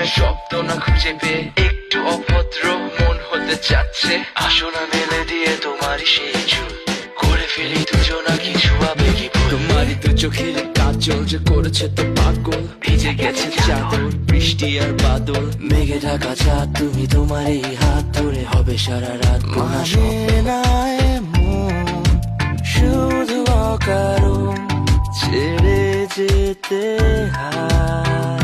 মনে শব্দ না খুঁজে পেয়ে একটু অভদ্র মন হতে চাচ্ছে। আসো না মেলে দিয়ে তোমারই সেই চুল, করে ফেলি দুজনা কিছু আবেগী ভুল। তোমারই তো চোখের কাজল যে করেছে তো পাগল, ভিজে গেছে চাদর বৃষ্টি আর বাদল। মেঘে ঢাকা চাঁদ তুমি তোমারই হাত ধরে হবে সারা রাত। মানে না এমন শুধু অকারণ ছেড়ে যেতে হয়।